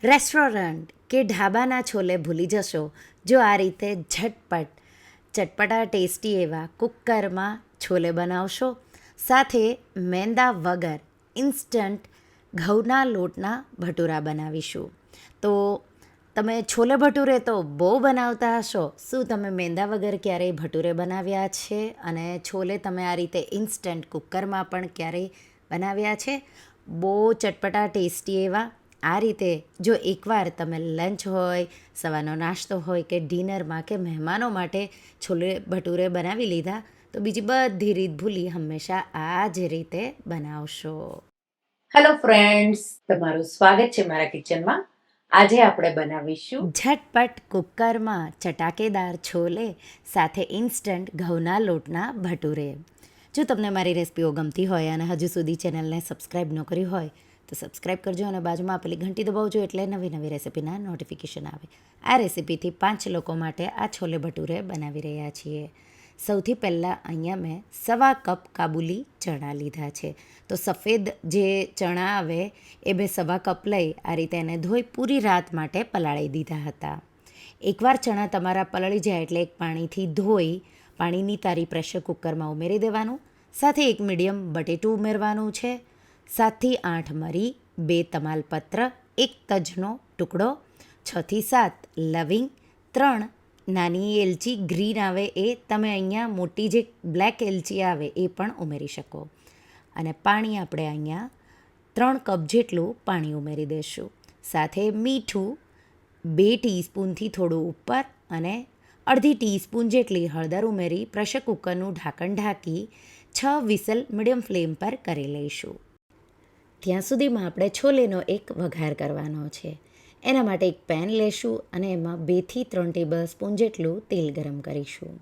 Restaurant કે ઢાબાના છોલે ભૂલી જશો જો આ રીતે ચટપટા ટેસ્ટી એવા કુકરમાં છોલે બનાવશો. સાથે મેંદા વગર ઇન્સ્ટન્ટ ઘઉંના લોટના ભટૂરા બનાવીશું. તો તમે છોલે ભટૂરે તો બહુ બનાવતા હશો. શું તમે મેંદા વગર ક્યારેય ભટૂરે બનાવ્યા છે? અને છોલે તમે આ રીતે ઇન્સ્ટન્ટ કુકરમાં પણ ક્યારેય બનાવ્યા છે? બહુ ચટપટા ટેસ્ટી એવા આ રીતે જો એકવાર તમે લંચ હોય, સવારનો નાસ્તો હોય કે ડિનરમાં કે મહેમાનો માટે છોલે ભટૂરે બનાવી લીધા તો બીજી બધી રીત ભૂલી હંમેશા આ જ રીતે બનાવશો. હેલો ફ્રેન્ડ્સ, તમારું સ્વાગત છે મારા કિચનમાં. આજે આપણે બનાવીશું ઝટપટ કુકરમાં ચટાકેદાર છોલે સાથે ઇન્સ્ટન્ટ ઘઉંના લોટના ભટૂરે. જો તમને મારી રેસિપીઓ ગમતી હોય અને હજુ સુધી ચેનલને સબસ્ક્રાઈબ ન કરી હોય તો સબસ્ક્રાઈબ કરજો અને બાજુમાં આપેલી ઘંટી દબાવજો એટલે નવી રેસિપીના નોટિફિકેશન આવે. આ રેસિપીથી 5 લોકો માટે આ છોલે ભટૂરે બનાવી રહ્યા છીએ. સૌથી પહેલાં અહીંયા મેં 1.25 કપ કાબુલી ચણા લીધા છે. તો સફેદ જે ચણા આવે એ મેં 1.25 કપ લઈ આ રીતે એને ધોઈ પૂરી રાત માટે પલાળી દીધા હતા. એકવાર ચણા તમારા પલળી જાય એટલે એક પાણીથી ધોઈ પાણીની તારી પ્રેશર કુકરમાં ઉમેરી દેવાનું. સાથે એક મીડિયમ બટેટું ઉમેરવાનું છે. 7થી 8 મરી, 2 તમાલપત્ર, 1 તજનો ટુકડો, 6થી 7 લવિંગ, 3 નાની એલચી ગ્રીન આવે એ તમે અહીંયા મોટી જે બ્લેક એલચી આવે એ પણ ઉમેરી શકો. અને પાણી આપણે અહીંયા 3 કપ જેટલું પાણી ઉમેરી દઈશું. સાથે મીઠું 2 ટીસ્પૂનથી થોડું ઉપર અને અડધી ટીસ્પૂન જેટલી હળદર ઉમેરી પ્રેશર કુકરનું ઢાંકણ ઢાંકી 6 વિસલ મીડિયમ ફ્લેમ પર કરી લઈશું. ત્યાં સુધીમાં આપણે છોલેનો એક વઘાર કરવાનો છે. એના માટે એક પેન લેશું અને એમાં 2થી 3 ટેબલ સ્પૂન જેટલું તેલ ગરમ કરીશું.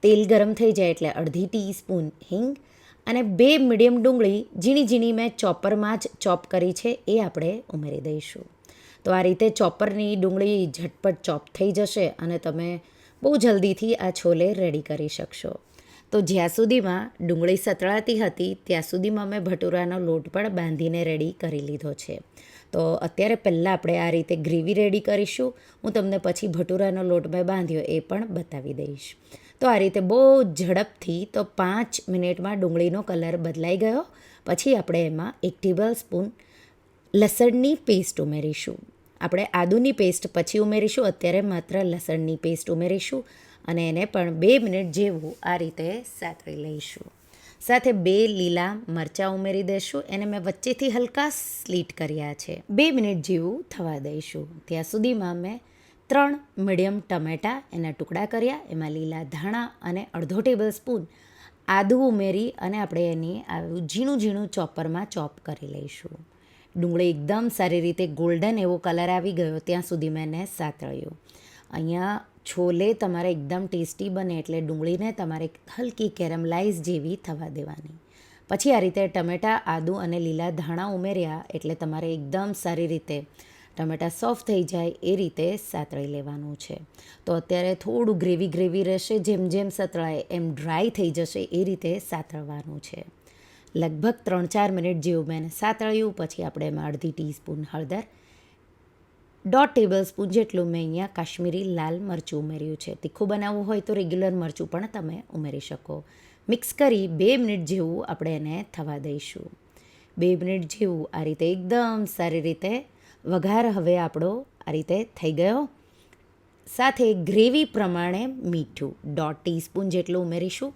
તેલ ગરમ થઈ જાય એટલે અડધી ટીસ્પૂન હિંગ અને 2 મીડિયમ ડુંગળી ઝીણી મેં ચોપરમાં જ ચોપ કરી છે એ આપણે ઉમેરી દઈશું. તો આ રીતે ચોપરની ડુંગળી ઝટપટ ચોપ થઈ જશે અને તમે બહુ જલ્દીથી આ છોલે રેડી કરી શકશો. તો જ્યાં સુધીમાં ડુંગળી સતળાતી હતી ત્યાં સુધીમાં મેં ભટૂરાનો લોટ પણ બાંધીને રેડી કરી લીધો છે. તો અત્યારે પહેલાં આપણે આ રીતે ગ્રેવી રેડી કરીશું. હું તમને પછી ભટૂરાનો લોટ મેં બાંધ્યો એ પણ બતાવી દઈશ. તો આ રીતે બહુ ઝડપથી તો 5 મિનિટમાં ડુંગળીનો કલર બદલાઈ ગયો. પછી આપણે એમાં 1 ટેબલ સ્પૂન લસણની પેસ્ટ ઉમેરીશું. આપણે આદુની પેસ્ટ પછી ઉમેરીશું, અત્યારે માત્ર લસણની પેસ્ટ ઉમેરીશું અને એને પણ 2 મિનિટ જેવું આ રીતે સાતળી લઈશું. સાથે 2 લીલા મરચાં ઉમેરી દઈશું. એને મેં વચ્ચેથી હલકા સ્લીટ કર્યા છે. 2 મિનિટ જેવું થવા દઈશું. ત્યાં સુધીમાં મેં 3 મીડિયમ ટમેટાં એના ટુકડા કર્યા. એમાં લીલા ધાણા અને અડધો ટેબલ સ્પૂન આદું ઉમેરી અને આપણે એની ઝીણું ચોપરમાં ચોપ કરી લઈશું. ડુંગળી એકદમ સારી રીતે ગોલ્ડન એવો કલર આવી ગયો ત્યાં સુધી મેં એને સાતળ્યું. અહીંયા છોલે તમારે એકદમ ટેસ્ટી બને એટલે ડુંગળીને તમારે હલકી કેરમલાઇઝ જેવી થવા દેવાની. પછી આ રીતે ટમેટાં, આદું અને લીલા ધાણા ઉમેર્યા એટલે તમારે એકદમ સારી રીતે ટમેટાં સોફ્ટ થઈ જાય એ રીતે સાતળી લેવાનું છે. તો અત્યારે થોડું ગ્રેવી રહેશે, જેમ સતળાય એમ ડ્રાય થઈ જશે એ રીતે સાતળવાનું છે. લગભગ 3-4 મિનિટ જેવું મેં સાતળ્યું. પછી આપણે એમાં અડધી ટીસ્પૂન હળદર, 1.5 ટેબલ સ્પૂન જેટલું મેં અહીંયા કાશ્મીરી લાલ મરચું ઉમેર્યું છે. તીખું બનાવવું હોય તો રેગ્યુલર મરચું પણ તમે ઉમેરી શકો. મિક્સ કરી 2 મિનિટ જેવું આપણે એને થવા દઈશું. 2 મિનિટ જેવું આ રીતે એકદમ સારી રીતે વઘાર હવે આપણો આ રીતે થઈ ગયો. સાથે ગ્રેવી પ્રમાણે મીઠું 1.5 ટીસ્પૂન જેટલું ઉમેરીશું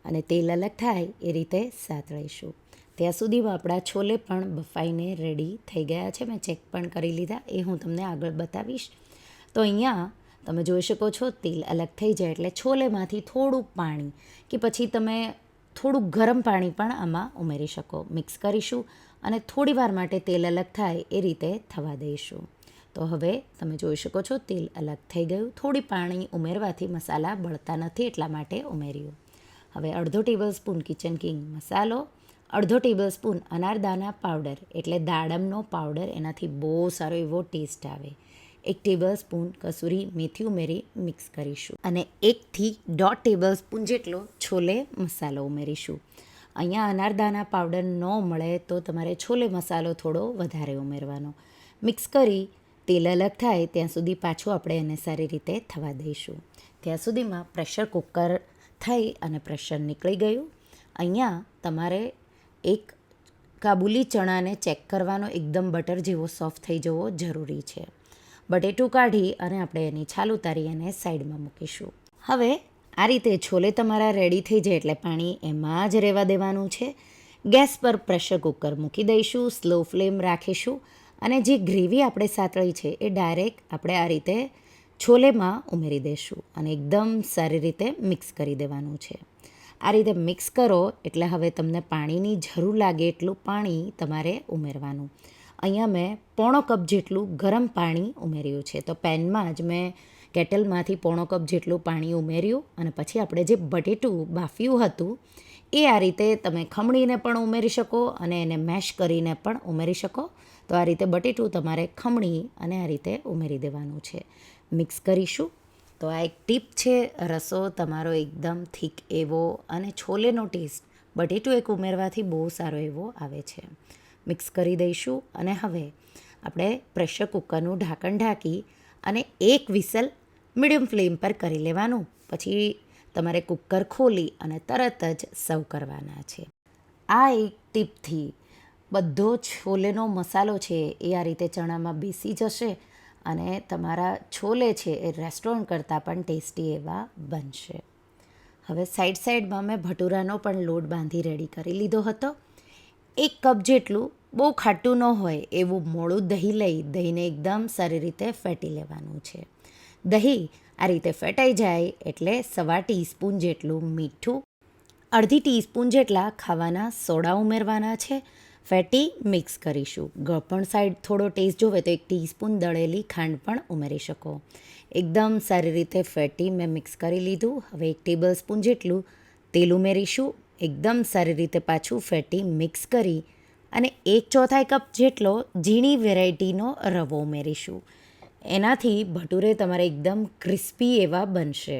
અને તેલ અલગ થાય એ રીતે સાતળીશું. ત્યાં સુધીમાં આપણા છોલે પણ બફાઈને રેડી થઈ ગયા છે. મેં ચેક પણ કરી લીધા, એ હું તમને આગળ બતાવીશ. તો અહીંયા તમે જોઈ શકો છો તેલ અલગ થઈ જાય એટલે છોલેમાંથી થોડું પાણી કે પછી તમે થોડું ગરમ પાણી પણ આમાં ઉમેરી શકો. મિક્સ કરીશું અને થોડી વાર માટે તેલ અલગ થાય એ રીતે થવા દઈશું. તો હવે તમે જોઈ શકો છો તેલ અલગ થઈ ગયું. થોડી પાણી ઉમેરવાથી મસાલા બળતા નથી એટલા માટે ઉમેર્યું. હવે અડધો ટેબલ સ્પૂન કિચન કિંગ મસાલો, અડધો ટેબલ સ્પૂન અનારદાના પાવડર એટલે દાડમનો પાવડર, એનાથી બહુ સારો એવો ટેસ્ટ આવે. 1 ટેબલ સ્પૂન કસૂરી મેથી ઉમેરી મિક્સ કરીશું અને 1થી 1.5 ટેબલ સ્પૂન જેટલો છોલે મસાલો ઉમેરીશું. અહીંયા અનારદાના પાવડર ન મળે તો તમારે છોલે મસાલો થોડો વધારે ઉમેરવાનો. મિક્સ કરી તેલ અલગ થાય ત્યાં સુધી પાછું આપણે એને સારી રીતે થવા દઈશું. ત્યાં સુધીમાં પ્રેશર કુકર થઈ અને પ્રેશર નીકળી ગયું. અહીંયા તમારે એક કાબુલી ચણાને ચેક કરવાનો, એકદમ બટર જેવો સોફ્ટ થઈ જવો જરૂરી છે. બટેટું કાઢી અને આપણે એની છાલ ઉતારી અને સાઈડમાં મૂકીશું. હવે આ રીતે છોલે તમારા રેડી થઈ જાય એટલે પાણી એમાં જ રહેવા દેવાનું છે. ગેસ પર પ્રેશર કુકર મૂકી દઈશું, સ્લો ફ્લેમ રાખીશું અને જે ગ્રેવી આપણે સાતળી છે એ ડાયરેક્ટ આપણે આ રીતે છોલેમાં ઉમેરી દઈશું અને એકદમ સારી રીતે મિક્સ કરી દેવાનું છે. આ રીતે મિક્સ કરો એટલે હવે તમને પાણીની જરૂર લાગે એટલું પાણી તમારે ઉમેરવાનું. અહીંયા મેં પોણો કપ જેટલું ગરમ પાણી ઉમેર્યું છે. તો પેનમાં જ મેં કેટલમાંથી પોણો કપ જેટલું પાણી ઉમેર્યું અને પછી આપણે જે બટેટું બાફ્યું હતું એ આ રીતે તમે ખમણીને પણ ઉમેરી શકો અને એને મેશ કરીને પણ ઉમેરી શકો. તો આ રીતે બટેટું તમારે ખમણી અને આ રીતે ઉમેરી દેવાનું છે. મિક્સ કરીશું. તો આ એક ટીપ છે, રસો તમારો એકદમ થીક એવો અને છોલેનો ટેસ્ટ બટેટું એક ઉમેરવાથી બહુ સારો એવો આવે છે. મિક્સ કરી દઈશું અને હવે આપણે પ્રેશર કુકરનું ઢાંકણ ઢાંકી અને એક વિસલ મીડિયમ ફ્લેમ પર કરી લેવાનું. પછી તમારે કુકર ખોલી અને તરત જ સર્વ કરવાના છે. આ એક ટીપથી બધો છોલેનો મસાલો છે એ આ રીતે ચણામાં બેસી જશે અને તમારા છોલે છે એ રેસ્ટોરન્ટ કરતાં પણ ટેસ્ટી એવા બનશે. હવે સાઈડમાં મેં ભટુરાનો પણ લોટ બાંધી રેડી કરી લીધો હતો. 1 કપ જેટલું, બહુ ખાટું ન હોય એવું મોળું દહીં લઈ દહીંને એકદમ સારી રીતે ફેટી લેવાનું છે. દહીં આ રીતે ફેટાઈ જાય એટલે 1/4 ટીસ્પૂન જેટલું મીઠું, 1/2 ટીસ્પૂન જેટલા ખાવાના સોડા ઉમેરવાના છે. ફેટી મિક્સ કરીશું. ગળપણ સાઈડ થોડો ટેસ્ટ જોવે તો 1 ટીસ્પૂન દળેલી ખાંડ પણ ઉમેરી શકો. એકદમ સારી રીતે ફેટી મેં મિક્સ કરી લીધું. હવે 1 ટેબલ સ્પૂન જેટલું તેલ ઉમેરીશું. એકદમ સારી રીતે પાછું ફેટી મિક્સ કરી અને 1/4 કપ જેટલો ઝીણી વેરાયટીનો રવો ઉમેરીશું. એનાથી ભટુરે તમારે એકદમ ક્રિસ્પી એવા બનશે.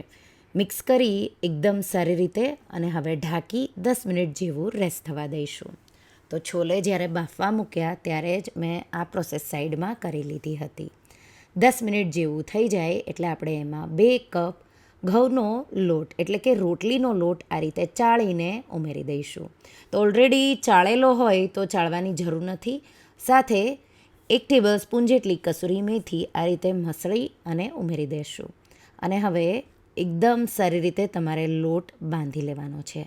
મિક્સ કરી એકદમ સારી રીતે અને હવે ઢાંકી 10 મિનિટ જેવું રેસ્ટ થવા દઈશું. તો છોલે જ્યારે બાફવા મૂક્યા ત્યારે જ મેં આ પ્રોસેસ સાઈડમાં કરી લીધી હતી. 10 મિનિટ જેવું થઈ જાય એટલે આપણે એમાં 2 કપ ઘઉંનો લોટ એટલે કે રોટલીનો લોટ આ રીતે ચાળીને ઉમેરી દઈશું. તો ઓલરેડી ચાળેલો હોય તો ચાળવાની જરૂર નથી. સાથે 1 ટેબલ સ્પૂન જેટલી કસૂરી મેથી આ રીતે મસળી અને ઉમેરી દઈશું. અને હવે એકદમ સારી રીતે તમારે લોટ બાંધી લેવાનો છે.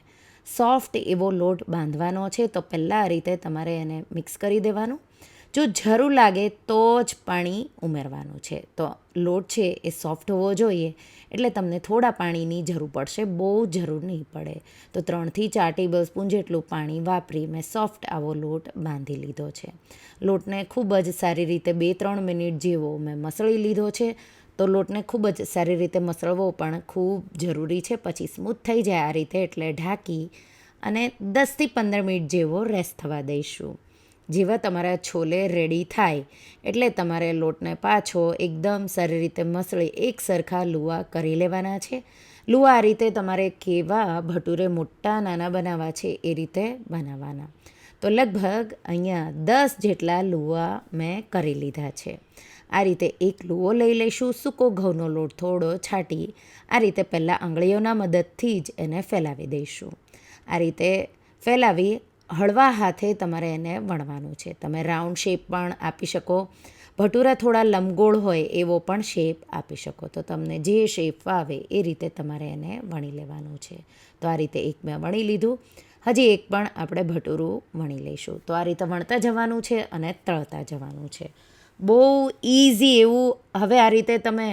સોફ્ટ એવો લોટ બાંધવાનો છે. તો પહેલાં આ રીતે તમારે એને મિક્સ કરી દેવાનું. જો જરૂર લાગે તો જ પાણી ઉમેરવાનું છે. તો લોટ છે એ સોફ્ટ હોવો જોઈએ એટલે તમને થોડા પાણીની જરૂર પડશે, બહુ જરૂર નહીં પડે. તો 3થી 4 ટેબલ સ્પૂન જેટલું પાણી વાપરી મેં સોફ્ટ આવો લોટ બાંધી લીધો છે. લોટને ખૂબ જ સારી રીતે 2-3 મિનિટ જેવો મેં મસળી લીધો છે. તો લોટને ખૂબ જ સારી રીતે મસળવો પણ ખૂબ જરૂરી છે. પછી સ્મૂથ થઈ જાય આ રીતે એટલે ઢાંકી અને 10થી 15 મિનિટ જેવો રેસ્ટ થવા દઈશું. જેવા તમારા છોલે રેડી થાય એટલે તમારે લોટને પાછો એકદમ સારી રીતે મસળી એક સરખા લુવા કરી લેવાના છે. લુવા આ રીતે તમારે કેવા ભટુરે મોટા નાના બનાવવા છે એ રીતે બનાવવાના. તો લગભગ અહીંયા 10 જેટલા લુવા મેં કરી લીધા છે. આ રીતે એક લુઓ લઈ લઈશું. સૂકો ઘઉંનો લોટ થોડો છાંટી આ રીતે પહેલાં આંગળીઓના મદદથી જ એને ફેલાવી દઈશું. આ રીતે ફેલાવી હળવા હાથે તમારે એને વણવાનું છે. તમે રાઉન્ડ શેપ પણ આપી શકો. ભટુરા થોડા લંબગોળ હોય એવો પણ શેપ આપી શકો. તો તમને જે શેપ આવે એ રીતે તમારે એને વણી લેવાનું છે. તો આ રીતે એક મેં વણી લીધું. હજી એક પણ આપણે ભટુરું વણી લઈશું. તો આ રીતે વણતા જવાનું છે અને તળતા જવાનું છે. બહુ ઇઝી એવું. હવે આ રીતે તમે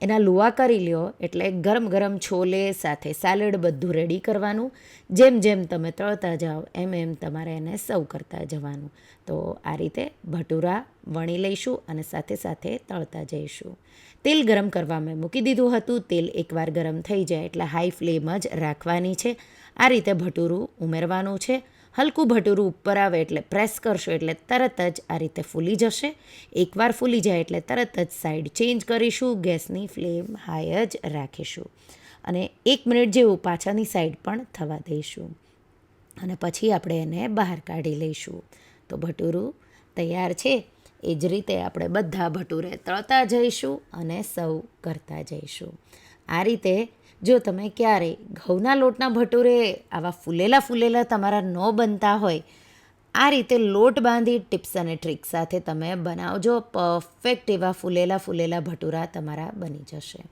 એના લુવા કરી લ્યો એટલે ગરમ ગરમ છોલે સાથે સેલડ બધું રેડી કરવાનું. જેમ જેમ તમે તળતા જાઓ એમ તમારે એને સર્વ કરતા જવાનું. તો આ રીતે ભટુરા વણી લઈશું અને સાથે સાથે તળતા જઈશું. તેલ ગરમ કરવા મેં મૂકી દીધું હતું. તેલ એકવાર ગરમ થઈ જાય એટલે હાઈ ફ્લેમ જ રાખવાની છે. આ રીતે ભટુરું ઉમેરવાનું છે. હલકું ભટુરું ઉપર આવે એટલે પ્રેસ કરશો એટલે તરત જ આ રીતે ફૂલી જશે. એકવાર ફૂલી જાય એટલે તરત જ સાઈડ ચેન્જ કરીશું. ગેસની ફ્લેમ હાઈ જ રાખીશું અને 1 મિનિટ જેવું પાછળની સાઈડ પણ થવા દઈશું અને પછી આપણે એને બહાર કાઢી લઈશું. તો ભટુરું તૈયાર છે. એ જ રીતે આપણે બધા ભટુરે તળતા જઈશું અને સર્વ કરતા જઈશું. આ રીતે જો તમે ક્યારેય ઘઉંના લોટના ભટુરે આવા ફૂલેલા ફૂલેલા તમારા ન બનતા હોય, આ રીતે લોટ બાંધી ટિપ્સ અને ટ્રિક્સ સાથે તમે બનાવજો. પરફેક્ટ એવા ફૂલેલા ફૂલેલા ભટુરા તમારા બની જશે.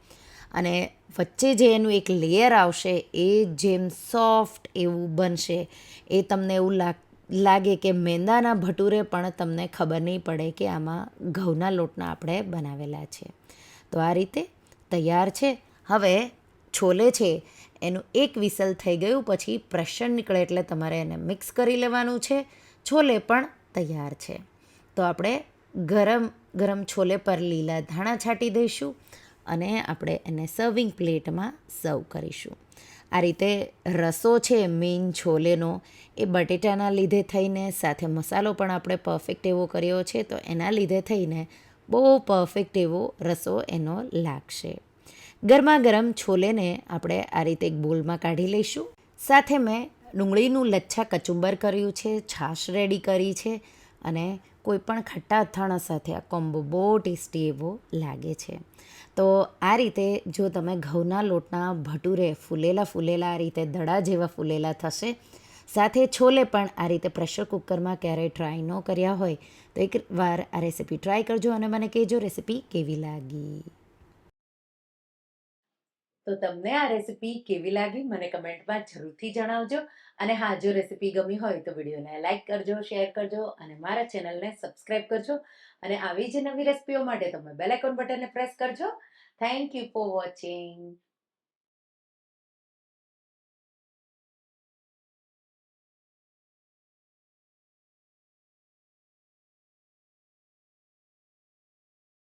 અને વચ્ચે જે એનું એક લેયર આવશે એ જેમ સોફ્ટ એવું બનશે, એ તમને એવું લાગે કે મેંદાના ભટુરે પણ તમને ખબર નહીં પડે કે આમાં ઘઉંના લોટના આપણે બનાવેલા છે. તો આ રીતે તૈયાર છે. હવે છોલે છે એનું એક વિસલ થઈ ગયું પછી પ્રેશર નીકળે એટલે તમારે એને મિક્સ કરી લેવાનું છે. છોલે પણ તૈયાર છે. તો આપણે ગરમ ગરમ છોલે પર લીલા ધાણા છાંટી દઈશું અને આપણે એને સર્વિંગ પ્લેટમાં સર્વ કરીશું. આ રીતે રસો છે મેઇન છોલેનો એ બટેટાના લીધે થઈને, સાથે મસાલો પણ આપણે પરફેક્ટ એવો કર્યો છે, તો એના લીધે થઈને બહુ પરફેક્ટ એવો રસો એનો લાગશે. ગરમા ગરમ છોલેને આપણે આ રીતે એક બોલમાં કાઢી લઈશું. સાથે મેં ડુંગળીનું લચ્છા કચુંબર કર્યું છે, છાશ રેડી કરી છે અને કોઈ પણ ખટ્ટા અથાણા સાથે આ કોમ્બો બહુ ટેસ્ટી એવો લાગે છે. તો આ રીતે જો તમે ઘઉંના લોટના ભટુરે ફૂલેલા ફૂલેલા આ રીતે દડા જેવા ફૂલેલા થશે, સાથે છોલે પણ આ રીતે પ્રેશર કુકરમાં ક્યારેય ટ્રાય ન કર્યા હોય તો એકવાર આ રેસીપી ટ્રાય કરજો અને મને કહેજો રેસીપી કેવી લાગી. તો તમને આ રેસીપી કેવી લાગી મને કમેન્ટમાં જરૂરથી જણાવજો. અને હા, જો રેસીપી ગમી હોય તો વિડીયોને લાઈક કરજો, શેર કરજો અને મારા ચેનલને સબસ્ક્રાઈબ કરજો. અને આવી જ નવી રેસીપીઓ માટે તમે બેલ આઇકોન બટનને પ્રેસ કરજો. Thank you for watching.